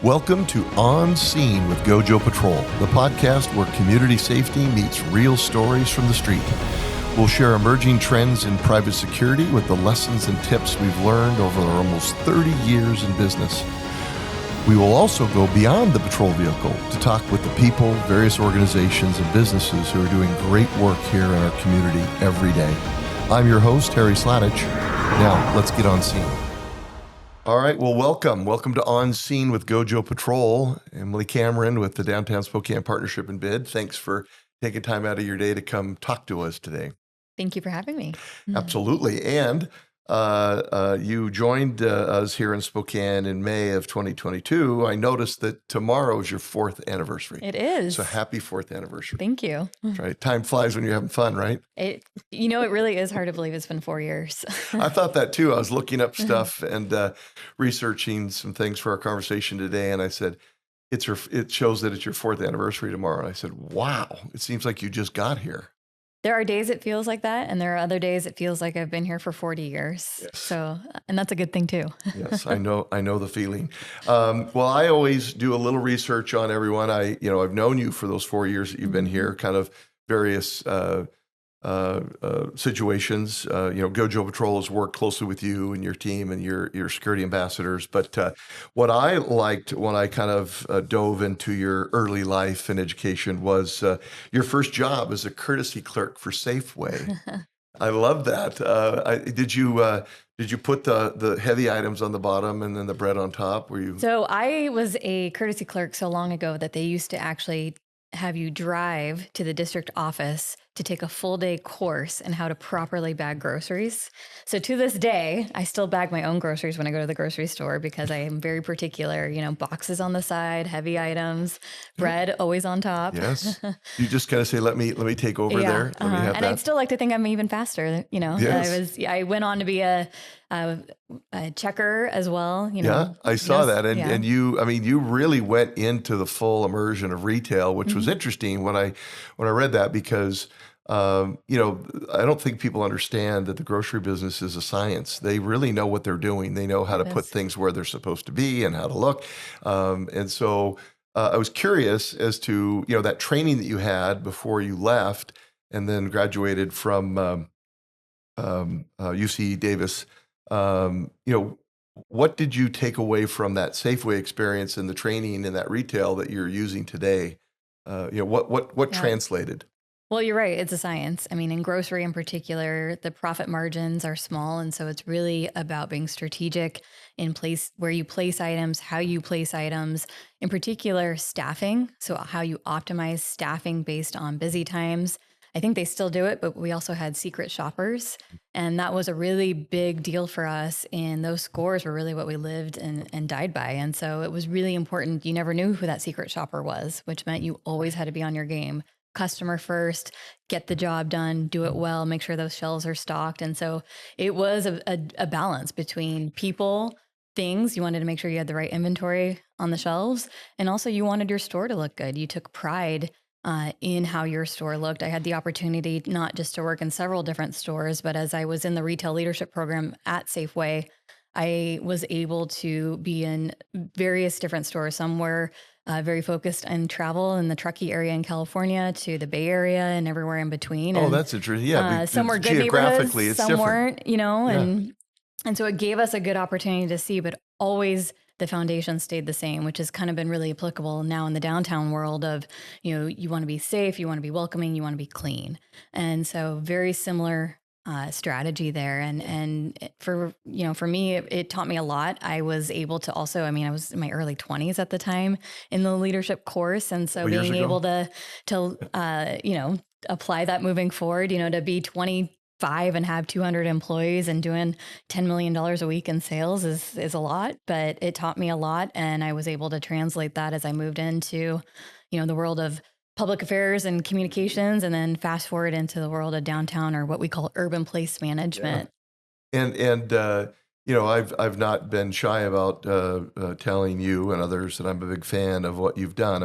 Welcome to On Scene with GoJoe Patrol, the podcast where community safety meets real stories from the street. We'll share emerging trends in private security with the lessons and tips we've learned over our almost 30 years in business. We will also go beyond the patrol vehicle to talk with the people, various organizations, and businesses who are doing great work here in our community every day. I'm your host, Harry Sladich. Now, let's get on scene. All right, well, welcome. Welcome to On Scene with GoJoe Patrol. Emilie Cameron with the Downtown Spokane Partnership and Bid. Thanks for taking time out of your day to come talk to us today. Thank you for having me. Absolutely. And you joined us here in Spokane in May of 2022. I noticed that tomorrow is your 4th anniversary. It is. So happy 4th anniversary. Thank you. That's right. Time flies when you're having fun, right? It really is hard to believe it's been 4 years. I thought that too. I was looking up stuff and researching some things for our conversation today. And I said, it shows that it's your 4th anniversary tomorrow. And I said, wow, it seems like you just got here. There are days it feels like that, and there are other days it feels like I've been here for 40 years. Yes. So, and that's a good thing too. Yes, I know the feeling. Well, I always do a little research on everyone. I've known you for those 4 years that you've been here, kind of various situations. GoJoe Patrol has worked closely with you and your team and your security ambassadors. But what I liked when I kind of dove into your early life and education was your first job as a courtesy clerk for Safeway. I love that. Did you put the heavy items on the bottom and then the bread on top? Were you? So I was a courtesy clerk so long ago that they used to actually have you drive to the district office to take a full day course in how to properly bag groceries. So to this day, I still bag my own groceries when I go to the grocery store because I am very particular, boxes on the side, heavy items, bread always on top. Yes. You just kind of say, let me take over there. Let me have and that. I'd still like to think I'm even faster. Yes. I went on to be a checker as well. Yeah, I saw that. And yeah. you really went into the full immersion of retail, which was interesting when I read that because, I don't think people understand that the grocery business is a science. They really know what they're doing. They know how to put things where they're supposed to be and how to look. And so I was curious as to, that training that you had before you left and then graduated from UC Davis. What did you take away from that Safeway experience and the training and that retail that you're using today? What translated? Well, you're right. It's a science. In grocery in particular, the profit margins are small. And so it's really about being strategic in place where you place items, how you place items, in particular, staffing. So how you optimize staffing based on busy times. I think they still do it, but we also had secret shoppers. And that was a really big deal for us. And those scores were really what we lived and died by. And so it was really important. You never knew who that secret shopper was, which meant you always had to be on your game. Customer first, get the job done, do it well, make sure those shelves are stocked. And so it was a balance between people, things. You wanted to make sure you had the right inventory on the shelves. And also you wanted your store to look good. You took pride in how your store looked. I had the opportunity not just to work in several different stores, but as I was in the retail leadership program at Safeway, I was able to be in various different stores. Some were very focused on travel in the Truckee area in California to the Bay Area and everywhere in between. Oh, that's interesting. Yeah. Some were good geographically, neighborhoods, it's some different. weren't, and so it gave us a good opportunity to see, but always the foundation stayed the same, which has kind of been really applicable now in the downtown world of, you want to be safe, you want to be welcoming, you want to be clean. And so very similar strategy there. And for me, it taught me a lot. I was able to also, I was in my early 20s at the time in the leadership course. And so being able to apply that moving forward, to be 25 and have 200 employees and doing $10 million a week in sales is a lot, but it taught me a lot. And I was able to translate that as I moved into, the world of public affairs and communications, and then fast forward into the world of downtown or what we call urban place management. Yeah. I've not been shy about telling you and others that I'm a big fan of what you've done.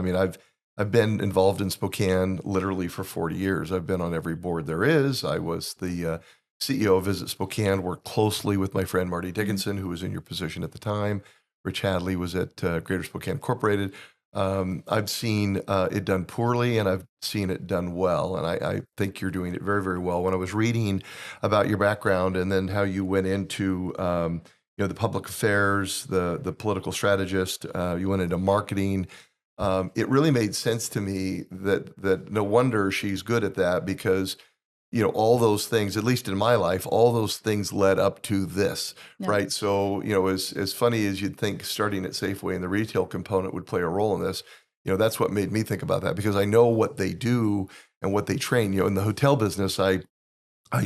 I've been involved in Spokane literally for 40 years. I've been on every board there is. I was the CEO of Visit Spokane, worked closely with my friend Marty Dickinson, who was in your position at the time. Rich Hadley was at Greater Spokane Incorporated. I've seen it done poorly, and I've seen it done well, and I think you're doing it very, very well. When I was reading about your background and then how you went into the public affairs, the political strategist, you went into marketing. It really made sense to me that no wonder she's good at that, because all those things, at least in my life, all those things led up to this, Yep. right? So, as funny as you'd think starting at Safeway and the retail component would play a role in this, that's what made me think about that, because I know what they do and what they train. In the hotel business, I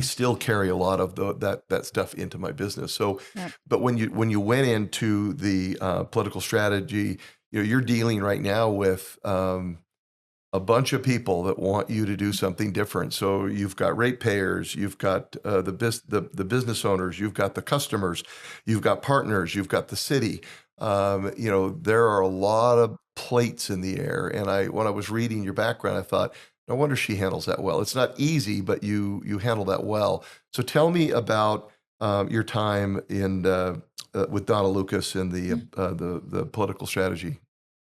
still carry a lot of that stuff into my business. So, Yep. but when you went into the political strategy, you're dealing right now with a bunch of people that want you to do something different. So you've got ratepayers, you've got the business owners, you've got the customers, you've got partners, you've got the city. There are a lot of plates in the air. And when I was reading your background, I thought, no wonder she handles that well. It's not easy, but you handle that well. So tell me about your time with Donna Lucas in the political strategy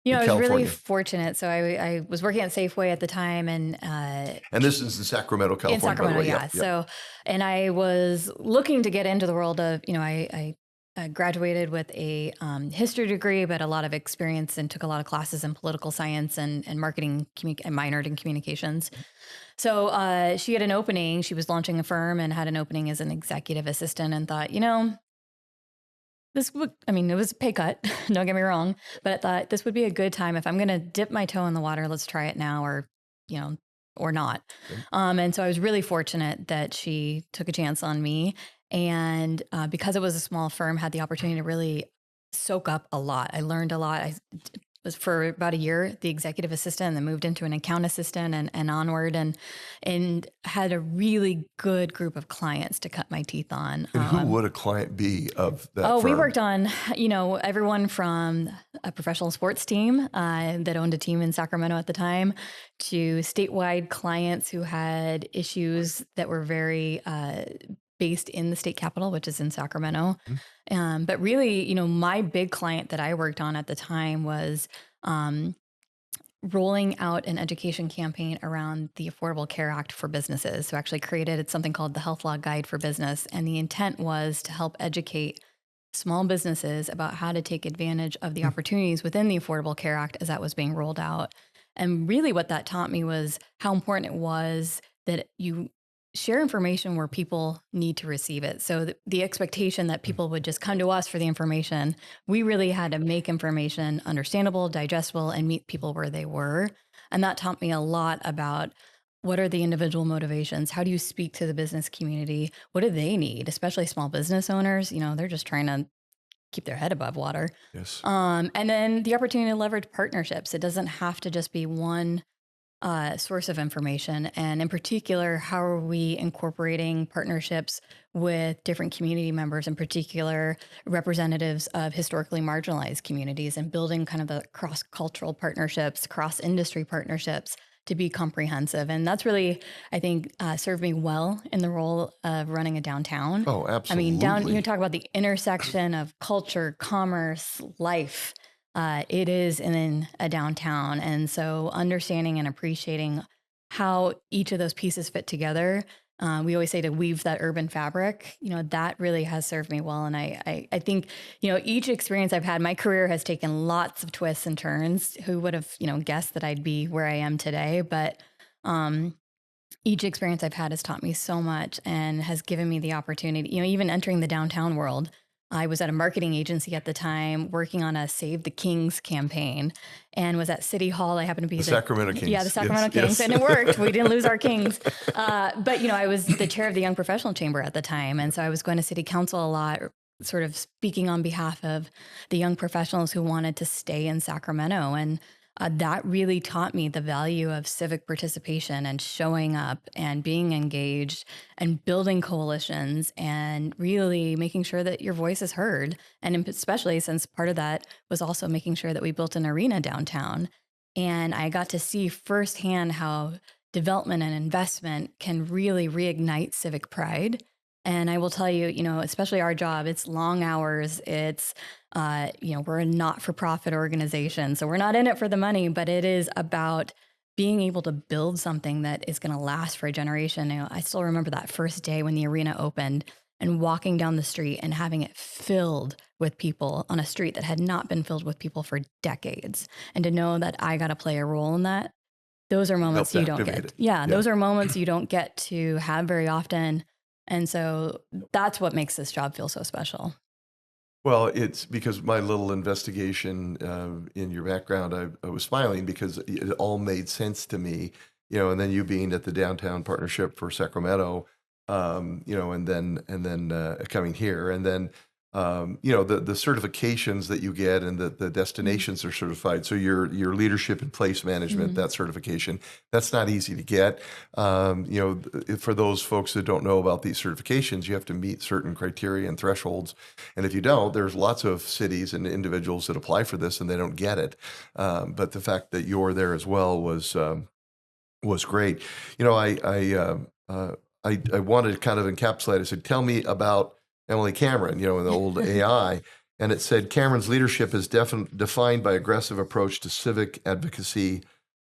in I was really California. fortunate. So I was working at Safeway at the time, and this is in Sacramento, California, in Sacramento, by the way. yeah. Yep. So, and I was looking to get into the world of, I graduated with a history degree, but a lot of experience, and took a lot of classes in political science and marketing, and minored in communications. So she had an opening. She was launching a firm and had an opening as an executive assistant, and thought, it was a pay cut, don't get me wrong, but I thought this would be a good time. If I'm going to dip my toe in the water, let's try it now, or not. Okay. And so I was really fortunate that she took a chance on me. And because it was a small firm, had the opportunity to really soak up a lot. I learned a lot. I was for about a year the executive assistant, and then moved into an account assistant and onward, and had a really good group of clients to cut my teeth on. And who would a client be of that firm? We firm? worked on, everyone from a professional sports team that owned a team in Sacramento at the time, to statewide clients who had issues that were very based in the state capital, which is in Sacramento. Mm-hmm. But really, my big client that I worked on at the time was rolling out an education campaign around the Affordable Care Act for businesses. So actually created something called the Health Law Guide for Business. And the intent was to help educate small businesses about how to take advantage of the opportunities within the Affordable Care Act as that was being rolled out. And really what that taught me was how important it was that you share information where people need to receive it. So the expectation that people would just come to us for the information, we really had to make information understandable, digestible, and meet people where they were. And that taught me a lot about what are the individual motivations? How do you speak to the business community? What do they need, especially small business owners? They're just trying to keep their head above water. Yes. And then the opportunity to leverage partnerships. It doesn't have to just be one source of information. And in particular, how are we incorporating partnerships with different community members, in particular representatives of historically marginalized communities, and building kind of the cross-cultural partnerships, cross-industry partnerships to be comprehensive. And that's really, I think, served me well in the role of running a downtown. Oh, absolutely. I mean, you talk about the intersection of culture, commerce, life. It is in a downtown. And so understanding and appreciating how each of those pieces fit together, we always say to weave that urban fabric, that really has served me well. And I think, each experience I've had, my career has taken lots of twists and turns. Who would have, guessed that I'd be where I am today? But each experience I've had has taught me so much and has given me the opportunity, even entering the downtown world. I was at a marketing agency at the time working on a Save the Kings campaign, and was at City Hall. I happened to be the Sacramento Kings. Yeah, the Sacramento Kings. Yes. And it worked. We didn't lose our Kings. But, I was the chair of the Young Professional Chamber at the time. And so I was going to city council a lot, sort of speaking on behalf of the young professionals who wanted to stay in Sacramento. And that really taught me the value of civic participation and showing up and being engaged and building coalitions and really making sure that your voice is heard. And especially since part of that was also making sure that we built an arena downtown. And I got to see firsthand how development and investment can really reignite civic pride And I will tell you, especially our job, it's long hours. It's, we're a not-for-profit organization. So we're not in it for the money, but it is about being able to build something that is going to last for a generation. I still remember that first day when the arena opened and walking down the street and having it filled with people on a street that had not been filled with people for decades. And to know that I got to play a role in that, those are moments Helped you don't activate get. it. Yeah, those are moments you don't get to have very often. And so that's what makes this job feel so special. Well, it's because my little investigation in your background, I was smiling because it all made sense to me, and then you being at the Downtown Partnership for Sacramento, and then coming here, and then the certifications that you get and the destinations are certified. So your leadership and place management, that certification, that's not easy to get. For those folks that don't know about these certifications, you have to meet certain criteria and thresholds. And if you don't, there's lots of cities and individuals that apply for this and they don't get it. But the fact that you're there as well was great. I wanted to kind of encapsulate. I said, tell me about Emilie Cameron, in the old AI. And it said, Cameron's leadership is defined by aggressive approach to civic advocacy,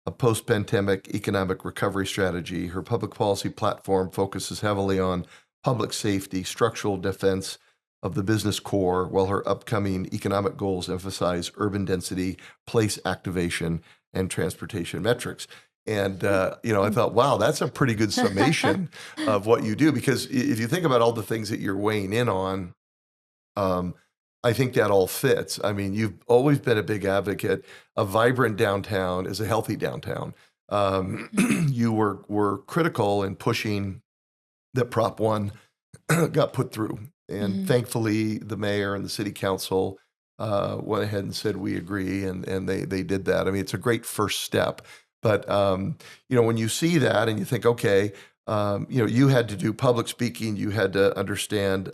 a post-pandemic economic recovery strategy. Her public policy platform focuses heavily on public safety, structural defense of the business core, while her upcoming economic goals emphasize urban density, place activation, and transportation metrics. And, I thought, wow, that's a pretty good summation of what you do. Because if you think about all the things that you're weighing in on, I think that all fits. I mean, you've always been a big advocate. A vibrant downtown is a healthy downtown. You were critical in pushing that Prop 1 got put through. And thankfully, the mayor and the city council went ahead and said, we agree. And they did that. I mean, it's a great first step. But, when you see that and you think, okay, you had to do public speaking, you had to understand,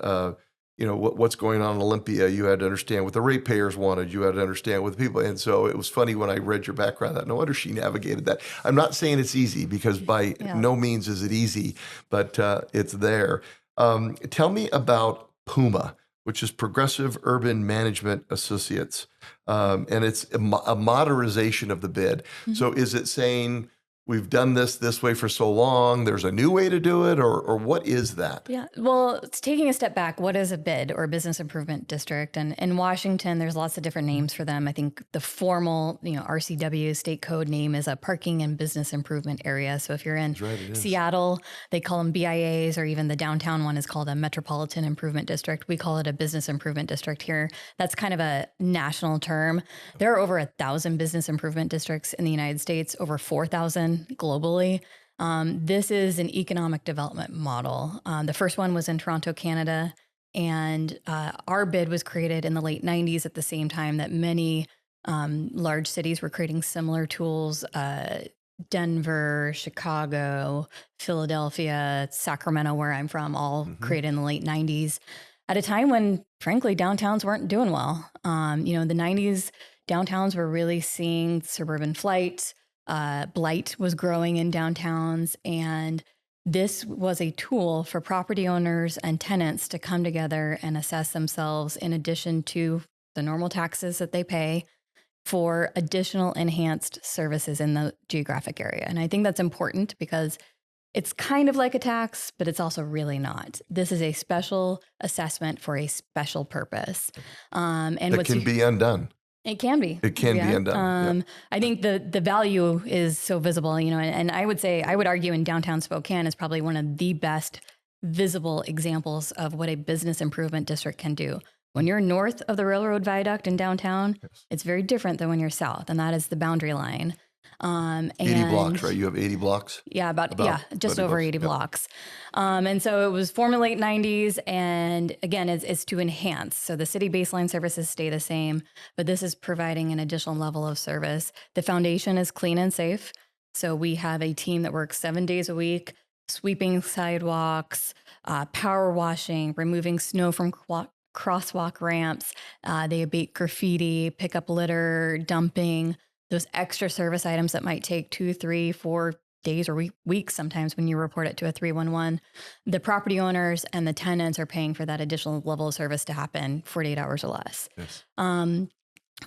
what's going on in Olympia, you had to understand what the ratepayers wanted, you had to understand what the people, and so it was funny when I read your background, that no wonder she navigated that. I'm not saying it's easy, because by no means is it easy, but it's there. Tell me about PUMA, which is Progressive Urban Management Associates. And it's a modernization of the bid. So is it saying we've done this way for so long, there's a new way to do it, or what is that? Yeah, well, it's taking a step back. What is a BID, or business improvement district? And in Washington, there's lots of different names for them. I think the formal, RCW state code name is a parking and business improvement area. So if you're in Seattle, they call them BIAs, or even the downtown one is called a metropolitan improvement district. We call it a business improvement district here. That's kind of a national term. There are over 1,000 business improvement districts in the United States, over 4,000 globally. This is an economic development model. The first one was in Toronto, Canada, and our bid was created in the late 90s at the same time that many large cities were creating similar tools. Denver, Chicago, Philadelphia, Sacramento, where I'm from, all created in the late 90s at a time when, frankly, downtowns weren't doing well. In the 90s, downtowns were really seeing suburban flight. Blight was growing in downtowns, and this was a tool for property owners and tenants to come together and assess themselves in addition to the normal taxes that they pay for additional enhanced services in the geographic area. And I think that's important because it's kind of like a tax, but it's also really not. This is a special assessment for a special purpose. And it can be undone. It can be. It can be undone. I think the value is so visible, and I would argue in downtown Spokane is probably one of the best visible examples of what a business improvement district can do. When you're north of the railroad viaduct in downtown, it's very different than when you're south, and that is the boundary line. 80 blocks, right? You have 80 blocks? Yeah, just over 80 blocks. And so it was formed in the late 90s. And again, it's to enhance. So the city baseline services stay the same, but this is providing an additional level of service. The foundation is clean and safe. So we have a team that works 7 days a week, sweeping sidewalks, power washing, removing snow from crosswalk ramps. They abate graffiti, pick up litter, dumping, those extra service items that might take 2, 3, 4 days or weeks sometimes when you report it to a 311. The property owners and the tenants are paying for that additional level of service to happen 48 hours or less. Yes.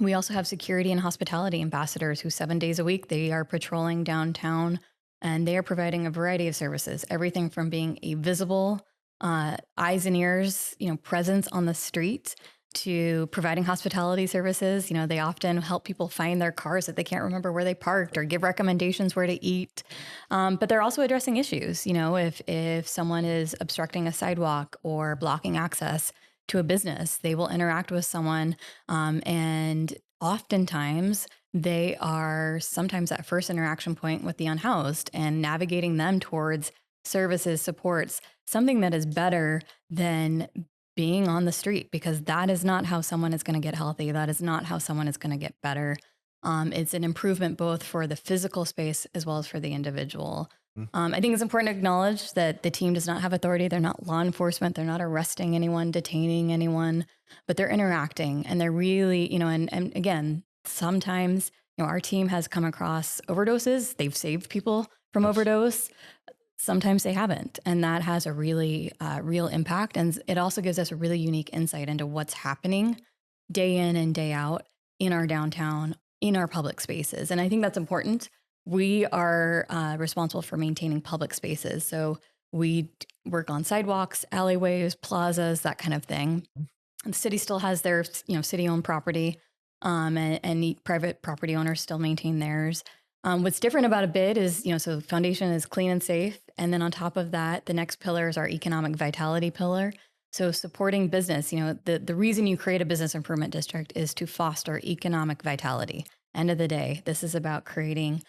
We also have security and hospitality ambassadors who 7 days a week, they are patrolling downtown and they are providing a variety of services, everything from being a visible eyes and ears, presence on the street to providing hospitality services. They often help people find their cars that they can't remember where they parked or give recommendations where to eat. But they're also addressing issues. If someone is obstructing a sidewalk or blocking access to a business, they will interact with someone. And oftentimes they are sometimes that first interaction point with the unhoused and navigating them towards services, supports, something that is better than being on the street, because that is not how someone is going to get healthy. That is not how someone is going to get better. It's an improvement both for the physical space as well as for the individual. I think it's important to acknowledge that the team does not have authority. They're not law enforcement. They're not arresting anyone, detaining anyone, but they're interacting and they're really, and again, sometimes, our team has come across overdoses. They've saved people from overdose. Sometimes they haven't. And that has a really real impact. And it also gives us a really unique insight into what's happening day in and day out in our downtown, in our public spaces. And I think that's important. We are responsible for maintaining public spaces. So we work on sidewalks, alleyways, plazas, that kind of thing. And the city still has their, city-owned property, and private property owners still maintain theirs. What's different about a bid is, so the foundation is clean and safe. And then on top of that, the next pillar is our economic vitality pillar. So supporting business, the reason you create a business improvement district is to foster economic vitality. End of the day, this is about creating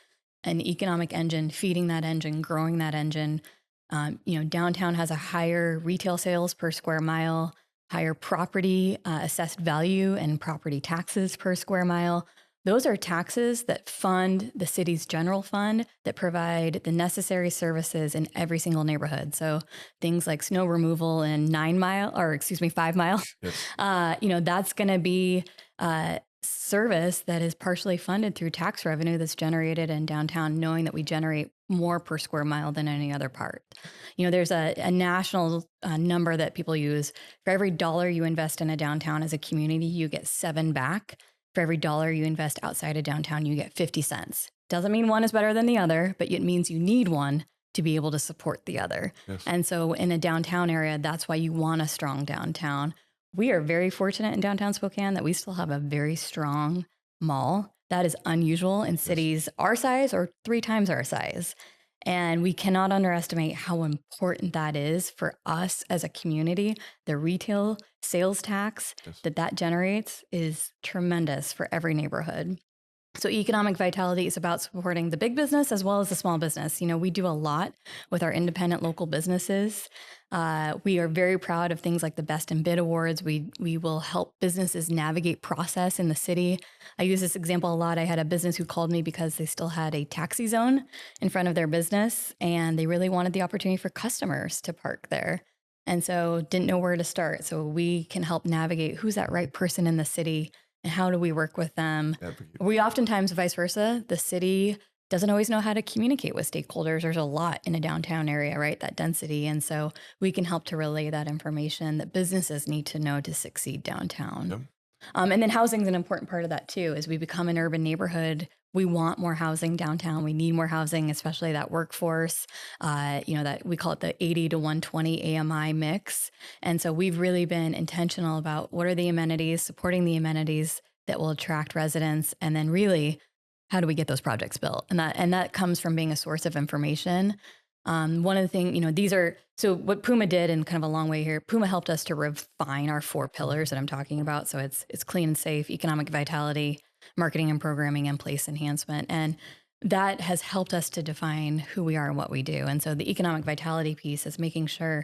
an economic engine, feeding that engine, growing that engine. Downtown has a higher retail sales per square mile, higher property assessed value and property taxes per square mile. Those are taxes that fund the city's general fund that provide the necessary services in every single neighborhood. So things like snow removal in 5 mile, Yes. That's going to be service that is partially funded through tax revenue that's generated in downtown, knowing that we generate more per square mile than any other part. There's a national number that people use. For every dollar you invest in a downtown as a community, you get 7 back. For every dollar you invest outside of downtown, you get 50 cents. Doesn't mean one is better than the other, but it means you need one to be able to support the other. Yes. And so in a downtown area, that's why you want a strong downtown. We are very fortunate in downtown Spokane that we still have a very strong mall. That is unusual in cities our size or 3 times our size. And we cannot underestimate how important that is for us as a community. The retail sales tax that generates is tremendous for every neighborhood. So economic vitality is about supporting the big business as well as the small business. We do a lot with our independent local businesses. We are very proud of things like the Best in Bid Awards. We will help businesses navigate process in the city. I use this example a lot. I had a business who called me because they still had a taxi zone in front of their business, and they really wanted the opportunity for customers to park there. And so didn't know where to start. So we can help navigate who's that right person in the city and how do we work with them. We oftentimes, vice versa, the city doesn't always know how to communicate with stakeholders. There's a lot in a downtown area, right? That density. And so we can help to relay that information that businesses need to know to succeed downtown. Yep. And then housing is an important part of that too. As we become an urban neighborhood, we want more housing downtown. We need more housing, especially that workforce, that we call it the 80 to 120 AMI mix. And so we've really been intentional about what are the amenities, supporting the amenities that will attract residents, and then really, how do we get those projects built? And that comes from being a source of information. One of the things, so what Puma did in kind of a long way here, Puma helped us to refine our 4 pillars that I'm talking about. So it's clean and safe, economic vitality, marketing and programming, and place enhancement. And that has helped us to define who we are and what we do. And so the economic vitality piece is making sure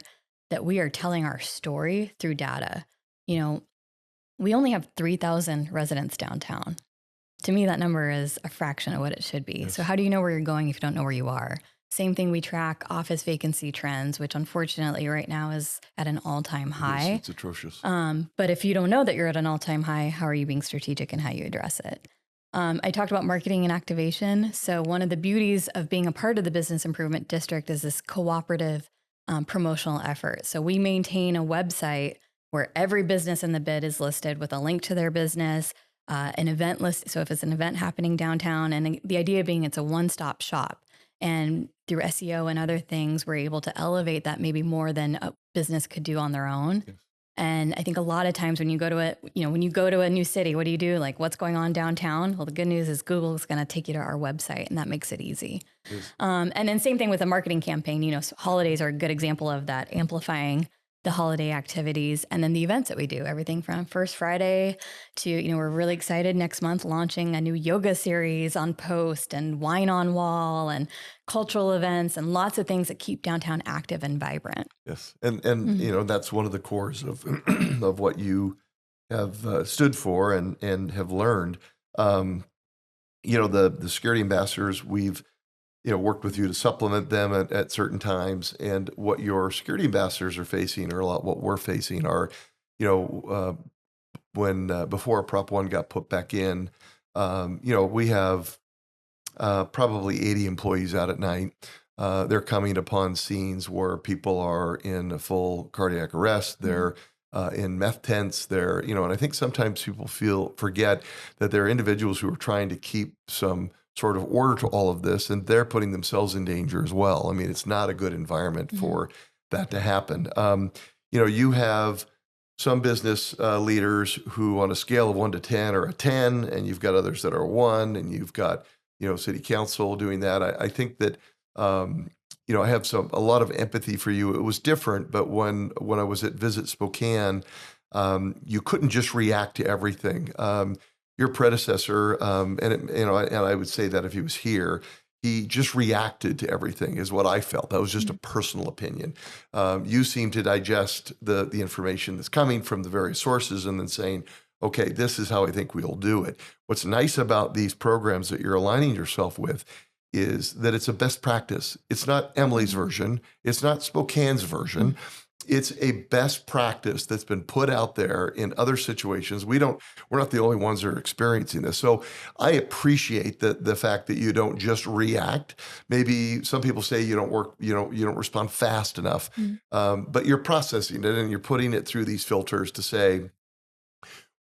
that we are telling our story through data. We only have 3,000 residents downtown. To me, that number is a fraction of what it should be. Yes. So how do you know where you're going if you don't know where you are? Same thing, we track office vacancy trends, which unfortunately right now is at an all-time high. It's atrocious. But if you don't know that you're at an all-time high, how are you being strategic in how you address it? I talked about marketing and activation. So one of the beauties of being a part of the business improvement district is this cooperative promotional effort. So we maintain a website where every business in the bid is listed with a link to their business, an event list. So if it's an event happening downtown, and the idea being it's a one-stop shop. And through SEO and other things, we're able to elevate that maybe more than a business could do on their own. Yes. And I think a lot of times when you go to when you go to a new city, what do? Like, what's going on downtown? Well, the good news is Google is going to take you to our website, and that makes it easy. Yes. And then same thing with a marketing campaign. So holidays are a good example of that, amplifying the holiday activities and then the events that we do, everything from First Friday to, we're really excited next month launching a new yoga series on Post and wine on wall and cultural events and lots of things that keep downtown active and vibrant. Yes. And that's one of the cores of of what you have stood for and have learned. The security ambassadors, we've worked with you to supplement them at certain times. And what your security ambassadors are facing, or a lot what we're facing, are, when before Prop 1 got put back in, we have probably 80 employees out at night. They're coming upon scenes where people are in a full cardiac arrest. They're in meth tents. They're, and I think sometimes people forget that there are individuals who are trying to keep some sort of order to all of this, and they're putting themselves in danger as well. I mean, it's not a good environment for that to happen. You have some business leaders who on a scale of 1 to 10 are a 10, and you've got others that are 1, and you've got, city council doing that. I think that, I have a lot of empathy for you. It was different, but when I was at Visit Spokane, you couldn't just react to everything. Your predecessor, and I would say that if he was here, he just reacted to everything, is what I felt. That was just a personal opinion. You seem to digest the information that's coming from the various sources and then saying, okay, this is how I think we'll do it. What's nice about these programs that you're aligning yourself with is that it's a best practice. It's not Emilie's version. It's not Spokane's version. It's a best practice that's been put out there in other situations. We're not the only ones that are experiencing this. So I appreciate the fact that you don't just react. Maybe some people say you don't respond fast enough, but you're processing it and you're putting it through these filters to say,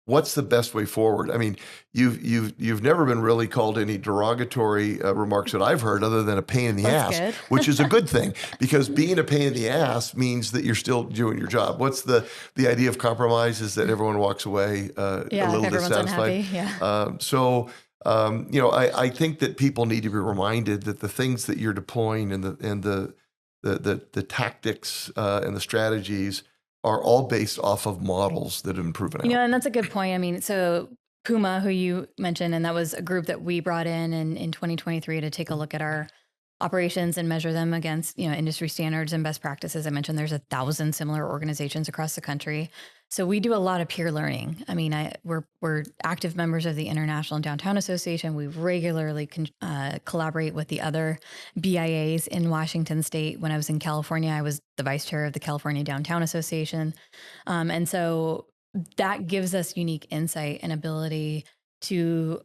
what's the best way forward? I mean, you've never been really called any derogatory remarks that I've heard, other than a pain in the That's ass, good. which is a good thing, because being a pain in the ass means that you're still doing your job. What's the idea of compromise is that everyone walks away a little if everyone's dissatisfied. unhappy, I think that people need to be reminded that the things that you're deploying and the tactics and the strategies are all based off of models that have been proven out. And that's a good point. I mean, so Puma, who you mentioned, and that was a group that we brought in 2023 to take a look at our operations and measure them against, industry standards and best practices. I mentioned there's 1,000 similar organizations across the country. So we do a lot of peer learning. I mean, we're active members of the International Downtown Association. We regularly collaborate with the other BIAs in Washington State. When I was in California, I was the vice chair of the California Downtown Association. And so that gives us unique insight and ability to,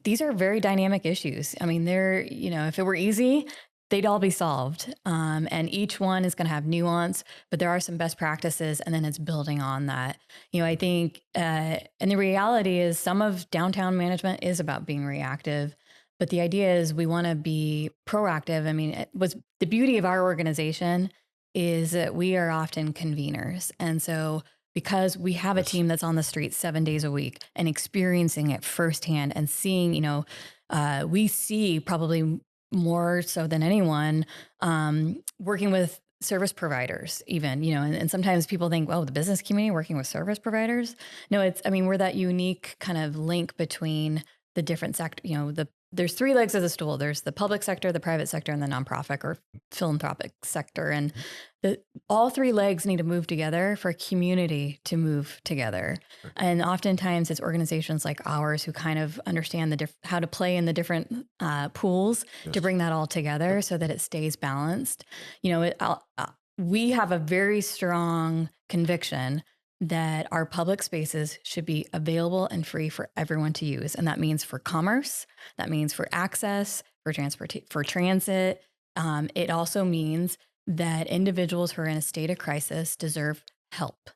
these are very dynamic issues. I mean, if it were easy, they'd all be solved. And each one is going to have nuance, but there are some best practices, and then it's building on that. I think, and the reality is some of downtown management is about being reactive, but the idea is we want to be proactive. I mean, the beauty of our organization is that we are often conveners. And so because we have a team that's on the street 7 days a week and experiencing it firsthand and seeing, we see probably more so than anyone, working with service providers even, and sometimes people think, well, the business community working with service providers. No, we're that unique kind of link between the different sector, there's 3 legs of the stool. There's the public sector, the private sector, and the nonprofit or philanthropic sector. And all 3 legs need to move together for a community to move together. And oftentimes it's organizations like ours who kind of understand how to play in the different pools to bring that all together so that it stays balanced. We have a very strong conviction that our public spaces should be available and free for everyone to use. And that means for commerce, that means for access, for transit. It also means that individuals who are in a state of crisis deserve help.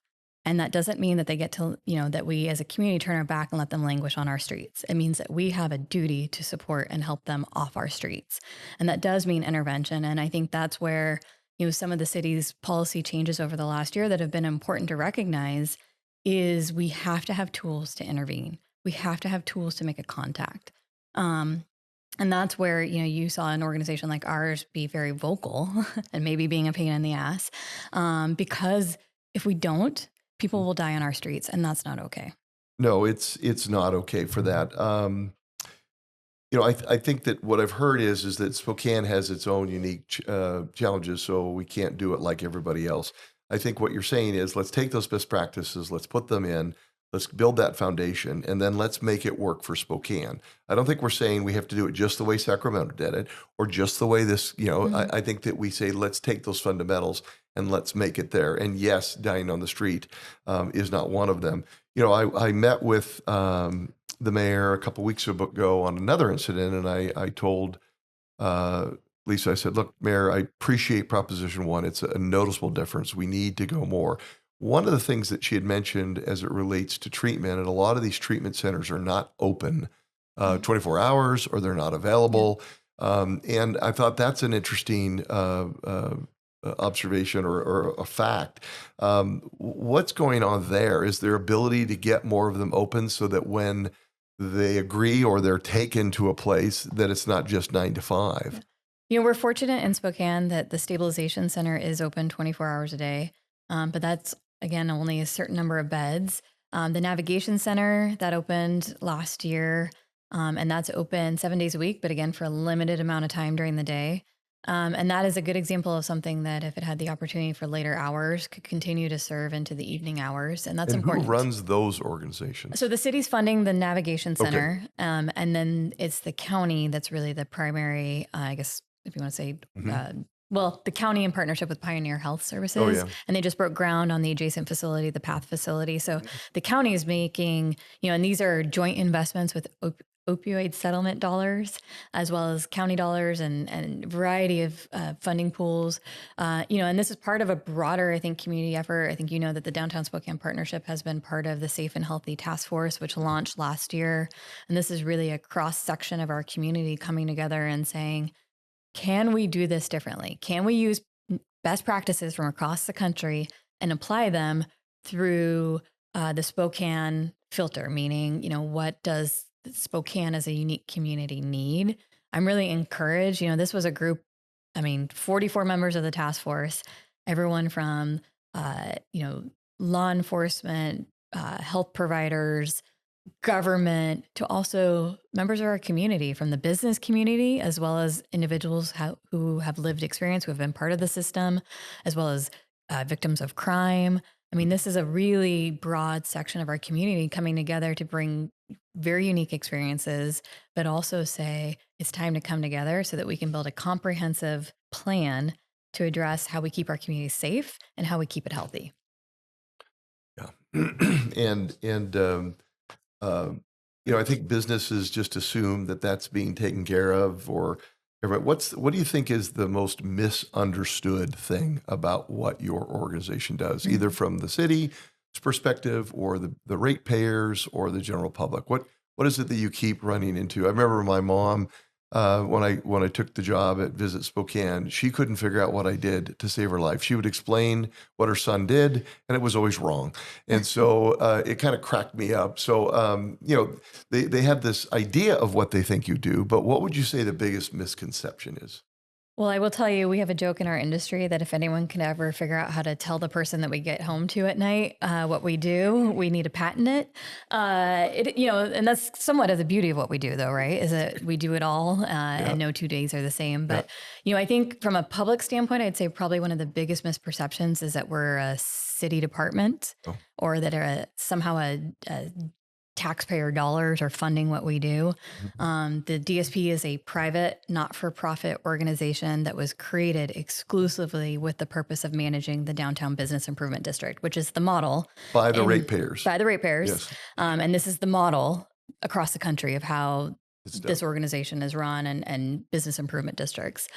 And that doesn't mean that they get to, that we as a community turn our back and let them languish on our streets. It means that we have a duty to support and help them off our streets. And that does mean intervention. And I think that's where, some of the city's policy changes over the last year that have been important to recognize is we have to have tools to intervene. We have to have tools to make a contact. And that's where, you saw an organization like ours be very vocal and maybe being a pain in the ass, because if we don't, people will die on our streets, and that's not okay. No, it's not okay for that. I think that what I've heard is that Spokane has its own unique challenges, so we can't do it like everybody else. I think what you're saying is let's take those best practices, let's put them in, let's build that foundation, and then let's make it work for Spokane. I don't think we're saying we have to do it just the way Sacramento did it, or just the way this. I think that we say let's take those fundamentals and let's make it there. And yes, dying on the street is not one of them. I met with the mayor a couple weeks ago on another incident, and I told Lisa, I said, look, Mayor, I appreciate Proposition 1. It's a noticeable difference. We need to go more. One of the things that she had mentioned as it relates to treatment, and a lot of these treatment centers are not open 24 hours or they're not available. And I thought that's an interesting observation or a fact. What's going on there? Is there ability to get more of them open so that when they agree or they're taken to a place that it's not just 9 to 5? We're fortunate in Spokane that the stabilization center is open 24 hours a day, but that's, again, only a certain number of beds. The navigation center that opened last year, and that's open 7 days a week, but again, for a limited amount of time during the day. And that is a good example of something that if it had the opportunity for later hours could continue to serve into the evening hours. And that's important. Who runs those organizations? So the city's funding the navigation center. Okay. And then it's the county that's really the primary, I guess, if you want to say, the county in partnership with Pioneer Health Services, and they just broke ground on the adjacent facility, the PATH facility. So the county is making, and these are joint investments with opioid settlement dollars, as well as county dollars and a variety of funding pools. And this is part of a broader, I think, community effort. I think that the Downtown Spokane Partnership has been part of the Safe and Healthy Task Force, which launched last year. And this is really a cross-section of our community coming together and saying, can we do this differently? Can we use best practices from across the country and apply them through the Spokane filter? Meaning, what does Spokane as a unique community need? I'm really encouraged. This was a group, 44 members of the task force, everyone from, law enforcement, health providers, government, to also members of our community, from the business community, as well as individuals who have lived experience, who have been part of the system, as well as victims of crime. This is a really broad section of our community coming together to bring very unique experiences, but also say it's time to come together so that we can build a comprehensive plan to address how we keep our community safe and how we keep it healthy. Yeah. I think businesses just assume that that's being taken care of, or what do you think is the most misunderstood thing about what your organization does, either from the city's perspective or the ratepayers or the general public? What is it that you keep running into? I remember my mom, when I took the job at Visit Spokane, she couldn't figure out what I did to save her life. She would explain what her son did, and it was always wrong. And so it kind of cracked me up. So, they have this idea of what they think you do, but what would you say the biggest misconception is? Well, I will tell you, we have a joke in our industry that if anyone can ever figure out how to tell the person that we get home to at night what we do, we need to patent it. And that's somewhat of the beauty of what we do, though, right? Is that we do it all, and no 2 days are the same. But I think from a public standpoint, I'd say probably one of the biggest misperceptions is that we're a city department, or that are somehow a taxpayer dollars are funding what we do. Mm-hmm. The DSP is a private, not-for-profit organization that was created exclusively with the purpose of managing the Downtown Business Improvement District, which is the model. By the ratepayers. By the ratepayers. Yes. And this is the model across the country of how It's done. this organization is run and business improvement districts.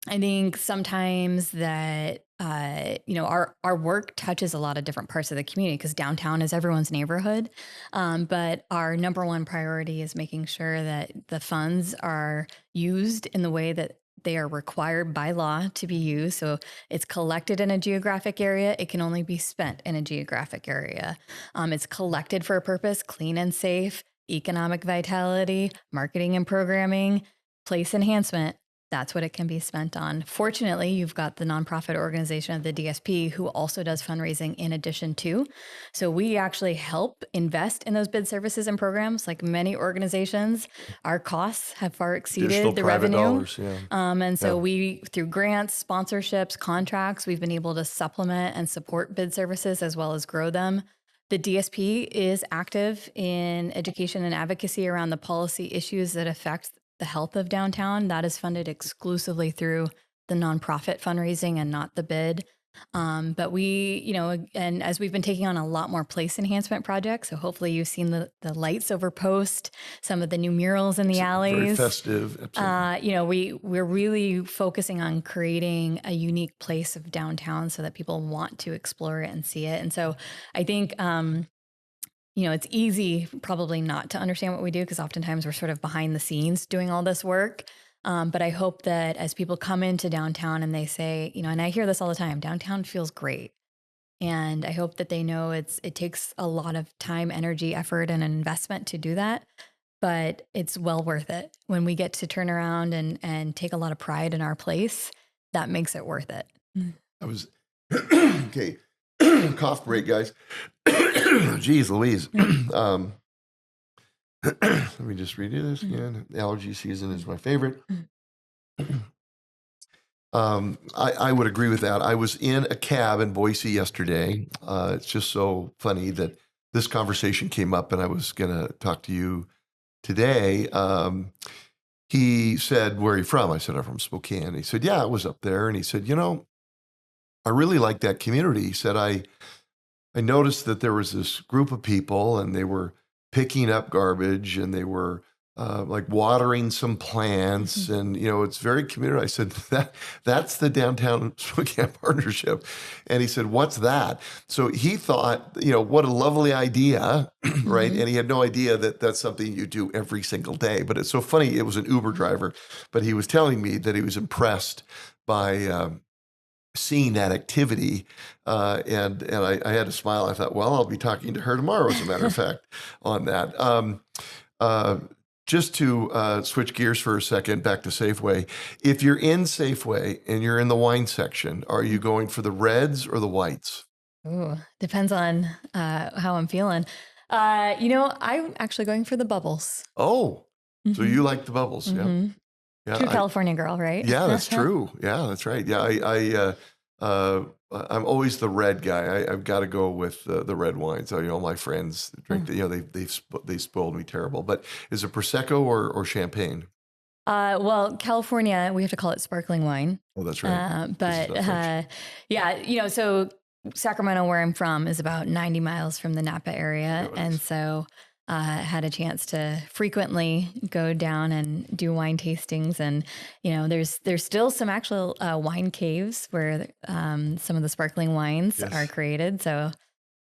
I think sometimes that, our work touches a lot of different parts of the community because downtown is everyone's neighborhood. But our number one priority is making sure that the funds are used in the way that they are required by law to be used. So it's collected in a geographic area. It can only be spent in a geographic area. It's collected for a purpose, clean and safe, economic vitality, marketing and programming, place enhancement. That's what it can be spent on. Fortunately, you've got the nonprofit organization of the DSP who also does fundraising in addition to. So we actually help invest in those bid services and programs. Like many organizations, our costs have far exceeded Additional the private revenue. dollars, yeah. And so we, through grants, sponsorships, contracts, we've been able to supplement and support bid services as well as grow them. The DSP is active in education and advocacy around the policy issues that affect the health of downtown. That is funded exclusively through the nonprofit fundraising and not the bid. But we, and as we've been taking on a lot more place enhancement projects, so hopefully you've seen the lights over Post, some of the new murals in the alleys. Very festive. Absolutely. We're really focusing on creating a unique place of downtown so that people want to explore it and see it. And so I think, it's easy probably not to understand what we do because oftentimes we're sort of behind the scenes doing all this work. But I hope that as people come into downtown and they say, and I hear this all the time, downtown feels great. And I hope that they know it takes a lot of time, energy, effort, and an investment to do that. But it's well worth it. When we get to turn around and take a lot of pride in our place, that makes it worth it. I was, okay, cough break, guys. Jeez Louise. Let me just redo this again. Allergy season is my favorite. I would agree with that. I was in a cab in Boise yesterday. It's just so funny that this conversation came up and I was going to talk to you today. He said, "Where are you from?" I said, "I'm from Spokane." He said, "Yeah, I was up there." And he said, "I really like that community." He said, I noticed that there was this group of people and they were picking up garbage and they were like watering some plants and, it's very community. I said, that's the Downtown Spokane Partnership. And he said, "What's that?" So he thought, what a lovely idea, right? And he had no idea that that's something you do every single day. But it's so funny. It was an Uber driver, but he was telling me that he was impressed by seeing that activity. And I had to smile. I thought, well, I'll be talking to her tomorrow, as a matter of fact, on that. Just to switch gears for a second, back to Safeway. If you're in Safeway and you're in the wine section, are you going for the reds or the whites? Ooh, depends on how I'm feeling. I'm actually going for the bubbles. Oh, so you like the bubbles, yeah? Yeah, True California girl, right? Yeah, that's true. Yeah, that's right. Yeah, I'm always the red guy. I've got to go with the red wine. So all my friends drink. They spoiled me terrible. But is it prosecco or champagne? Well, California, we have to call it sparkling wine. Oh, that's right. So Sacramento, where I'm from, is about 90 miles from the Napa area, and so. Had a chance to frequently go down and do wine tastings, and there's still some actual wine caves where some of the sparkling wines are created. So,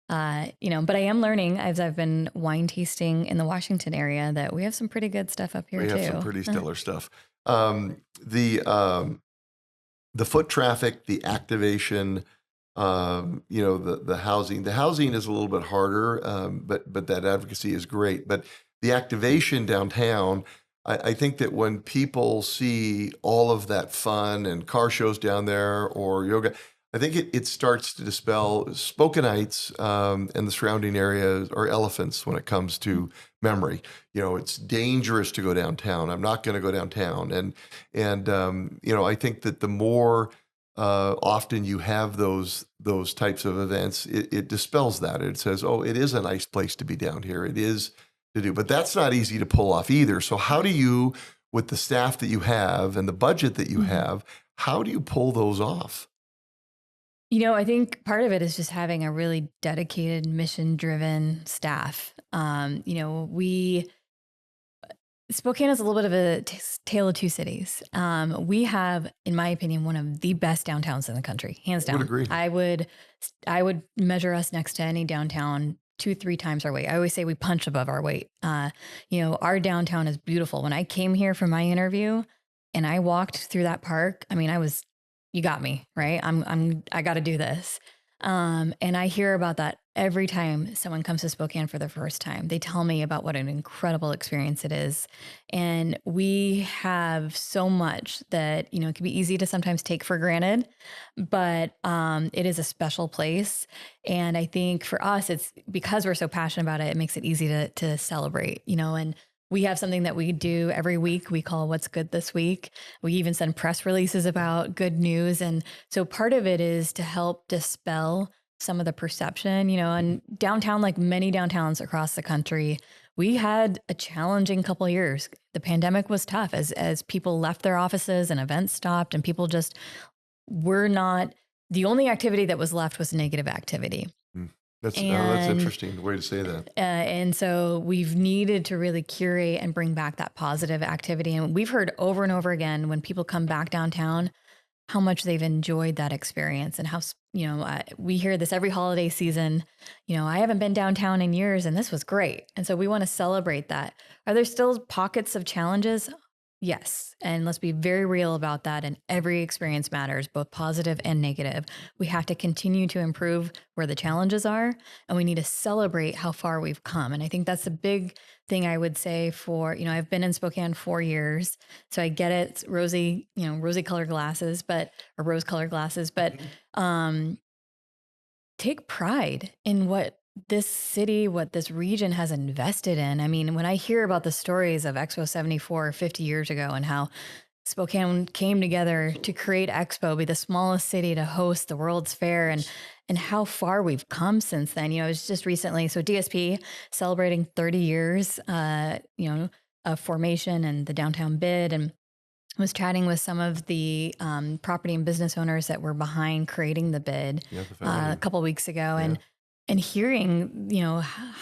but I am learning as I've been wine tasting in the Washington area that we have some pretty good stuff up here too. We have some pretty stellar stuff. The foot traffic, the activation. The housing. The housing is a little bit harder, but that advocacy is great. But the activation downtown, I think that when people see all of that fun and car shows down there or yoga, I think it starts to dispel Spokanites and the surrounding areas are elephants when it comes to memory. It's dangerous to go downtown. I'm not going to go downtown. And I think that the more often you have those types of events, it dispels that. It says, oh, it is a nice place to be down here. It is to do, but that's not easy to pull off either. So how do you, with the staff that you have and the budget that you have, how do you pull those off? I think part of it is just having a really dedicated, mission-driven staff. Spokane is a little bit of a tale of two cities. We have, in my opinion, one of the best downtowns in the country, hands I would down. agree. I would measure us next to any downtown 2-3 times our weight. I always say we punch above our weight. Our downtown is beautiful. When I came here for my interview and I walked through that park, I mean, you got me, right? I got to do this. And I hear about that every time someone comes to Spokane for the first time. They tell me about what an incredible experience it is. And we have so much that, it can be easy to sometimes take for granted, but it is a special place. And I think for us, it's because we're so passionate about it, it makes it easy to celebrate, and we have something that we do every week. We call What's Good This Week. We even send press releases about good news. And so part of it is to help dispel some of the perception, and downtown, like many downtowns across the country, we had a challenging couple of years. The pandemic was tough as people left their offices and events stopped and people just were not, the only activity that was left was negative activity. That's interesting, the way to say that. And so we've needed to really curate and bring back that positive activity. And we've heard over and over again when people come back downtown, how much they've enjoyed that experience and how, we hear this every holiday season. I haven't been downtown in years and this was great. And so we want to celebrate that. Are there still pockets of challenges? Yes. And let's be very real about that. And every experience matters, both positive and negative. We have to continue to improve where the challenges are, and we need to celebrate how far we've come. And I think that's a big thing I would say for, I've been in Spokane 4 years, so I get it. It's rosy colored glasses, or rose colored glasses, but take pride in what this city, what this region has invested in. I mean, when I hear about the stories of Expo 74 50 years ago and how Spokane came together to create Expo, be the smallest city to host the World's Fair, and how far we've come since then. It was just recently, so DSP celebrating 30 years, of formation and the downtown bid, and was chatting with some of the property and business owners that were behind creating the bid a couple of weeks ago. Yeah. And hearing,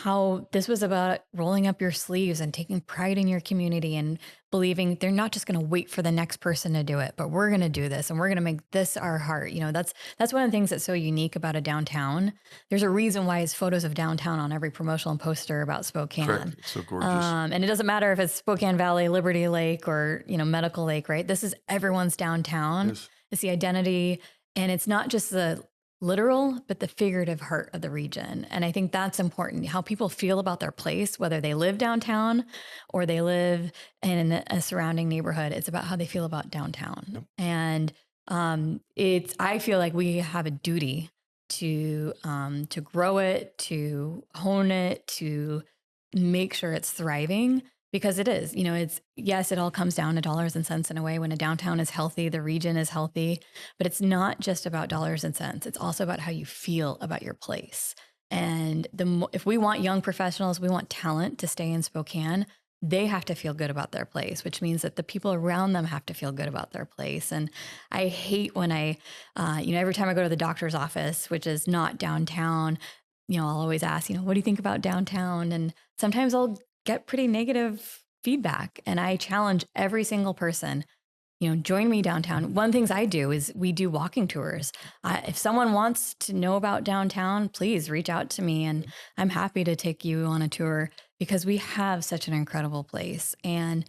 how this was about rolling up your sleeves and taking pride in your community and believing they're not just going to wait for the next person to do it, but we're going to do this and we're going to make this our heart. That's one of the things that's so unique about a downtown. There's a reason why it's photos of downtown on every promotional poster about Spokane. Correct. It's so gorgeous. And it doesn't matter if it's Spokane Valley, Liberty Lake, or, Medical Lake, right? This is everyone's downtown. Yes. It's the identity. And it's not just the literal, but the figurative heart of the region. And I think that's important, how people feel about their place, whether they live downtown or they live in a surrounding neighborhood. It's about how they feel about downtown. Yep. And I feel like we have a duty to grow it, to hone it, to make sure it's thriving. Because it is, yes, it all comes down to dollars and cents in a way. When a downtown is healthy, the region is healthy, but it's not just about dollars and cents. It's also about how you feel about your place. And if we want young professionals, we want talent to stay in Spokane, they have to feel good about their place, which means that the people around them have to feel good about their place. And I hate when every time I go to the doctor's office, which is not downtown, I'll always ask, what do you think about downtown? And sometimes I'll get pretty negative feedback. And I challenge every single person, join me downtown. One of the things I do is we do walking tours. If someone wants to know about downtown, please reach out to me and I'm happy to take you on a tour because we have such an incredible place. And,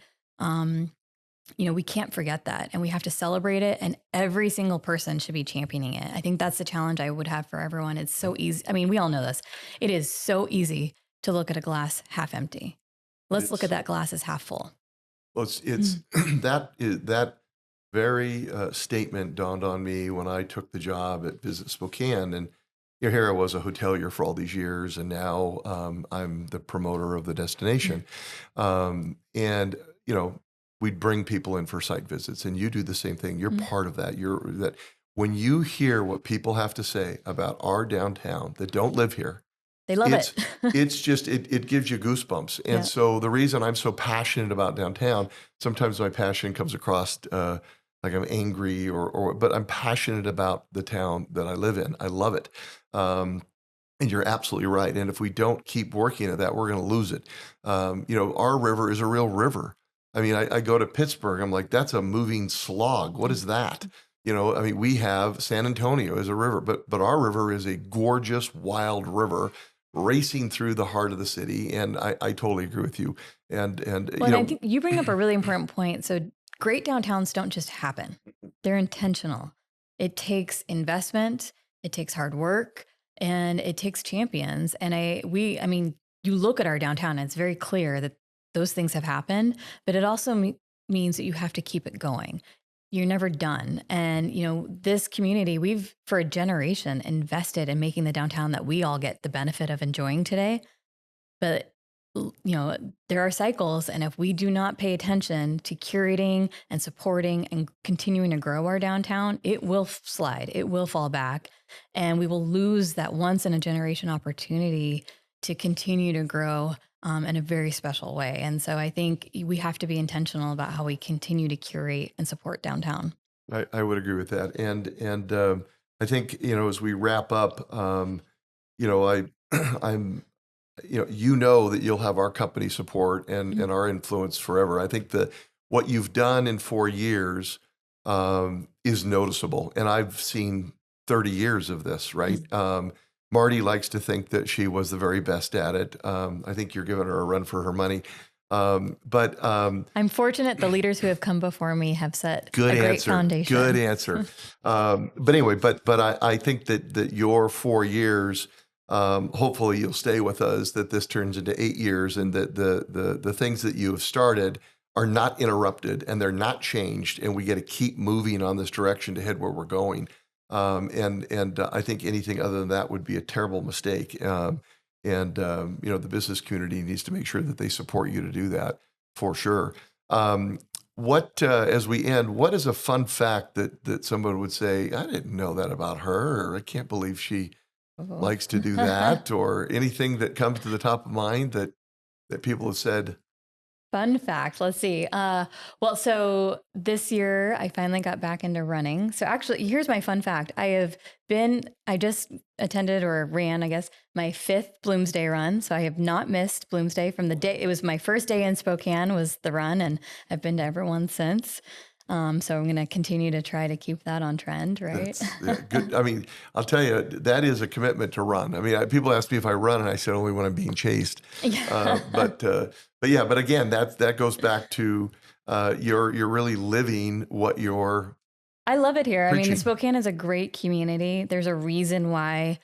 we can't forget that and we have to celebrate it, and every single person should be championing it. I think that's the challenge I would have for everyone. It's so easy. I mean, we all know this. It is so easy to look at a glass half empty. Let's look at that glass as half full. Well, it's that very statement dawned on me when I took the job at Visit Spokane, and here I was a hotelier for all these years, and now I'm the promoter of the destination, and we'd bring people in for site visits, and you do the same thing. You're part of that. when you hear what people have to say about our downtown that don't live here, They love it. it's just it gives you goosebumps. And Yeah. so the reason I'm so passionate about downtown, sometimes my passion comes across like I'm angry but I'm passionate about the town that I live in. I love it. And you're absolutely right. And if we don't keep working at that, we're going to lose it. Our river is a real river. I mean, I go to Pittsburgh, I'm like, that's a moving slog. What is that? We have San Antonio as a river, but our river is a gorgeous, wild river racing through the heart of the city. And I totally agree with you. And Well, and I think you bring up a really important point. So great downtowns don't just happen. They're intentional. It takes investment, it takes hard work, and it takes champions. And you look at our downtown and it's very clear that those things have happened, but it also means that you have to keep it going. You're never done. And, this community, we've for a generation invested in making the downtown that we all get the benefit of enjoying today. But there are cycles, and if we do not pay attention to curating and supporting and continuing to grow our downtown, it will slide, it will fall back, and we will lose that once in a generation opportunity to continue to grow in a very special way. And so I think we have to be intentional about how we continue to curate and support downtown. I would agree with that. And I think, as we wrap up, I'm that you'll have our company support and our influence forever. I think that what you've done in 4 years is noticeable. And I've seen 30 years of this, right? Marty likes to think that she was the very best at it. I think you're giving her a run for her money. But I'm fortunate the leaders who have come before me have set good a great answer. foundation. Good answer. But anyway, but I think that your 4 years, hopefully you'll stay with us, that this turns into 8 years, and that the things that you have started are not interrupted and they're not changed, and we get to keep moving on this direction to head where we're going. And I think anything other than that would be a terrible mistake. The business community needs to make sure that they support you to do that for sure. As we end, what is a fun fact that someone would say, I didn't know that about her, or I can't believe she likes to do that, or anything that comes to the top of mind that people have said? Fun fact. Let's see. So this year I finally got back into running. So actually, here's my fun fact. I just attended or ran, I guess, my 5th Bloomsday run. So I have not missed Bloomsday from the day. It was my first day in Spokane was the run, and I've been to every one since. So I'm going to continue to try to keep that on trend, right? That's good. I mean, I'll tell you, that is a commitment to run. I mean, people ask me if I run, and I said only when I'm being chased. Yeah. But again, that goes back to you're really living what you're. I love it here. preaching. I mean, Spokane is a great community. There's a reason why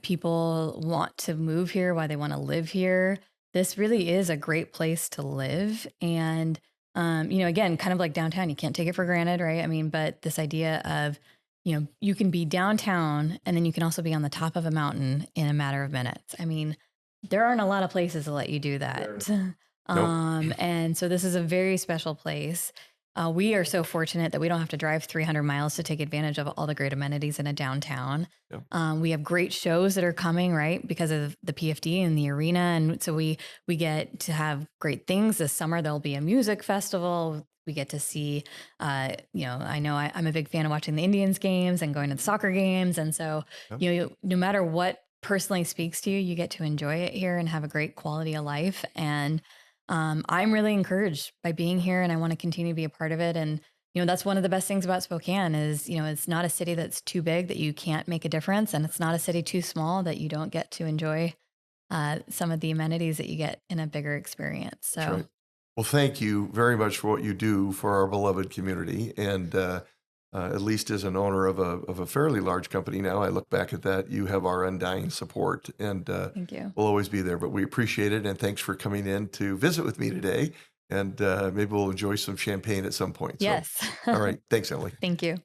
people want to move here, why they want to live here. This really is a great place to live. And again, kind of like downtown, you can't take it for granted, right? I mean, but this idea of, you can be downtown and then you can also be on the top of a mountain in a matter of minutes. I mean, there aren't a lot of places to let you do that. Nope. And so this is a very special place. We are so fortunate that we don't have to drive 300 miles to take advantage of all the great amenities in a downtown. Yep. We have great shows that are coming, right, because of the PFD and the arena. And so we get to have great things. This summer, there'll be a music festival. We get to see, I know I'm a big fan of watching the Indians games and going to the soccer games. And so, Yep. no matter what personally speaks to you, you get to enjoy it here and have a great quality of life. And I'm really encouraged by being here, and I want to continue to be a part of it. And, that's one of the best things about Spokane is, it's not a city that's too big that you can't make a difference. And it's not a city too small that you don't get to enjoy some of the amenities that you get in a bigger experience. So, That's right. Well, thank you very much for what you do for our beloved community. And at least as an owner of a fairly large company now, I look back at that, you have our undying support, and thank you. we'll always be there. But we appreciate it, and thanks for coming in to visit with me today. And maybe we'll enjoy some champagne at some point. Yes. So, all right. Thanks, Emilie. Thank you.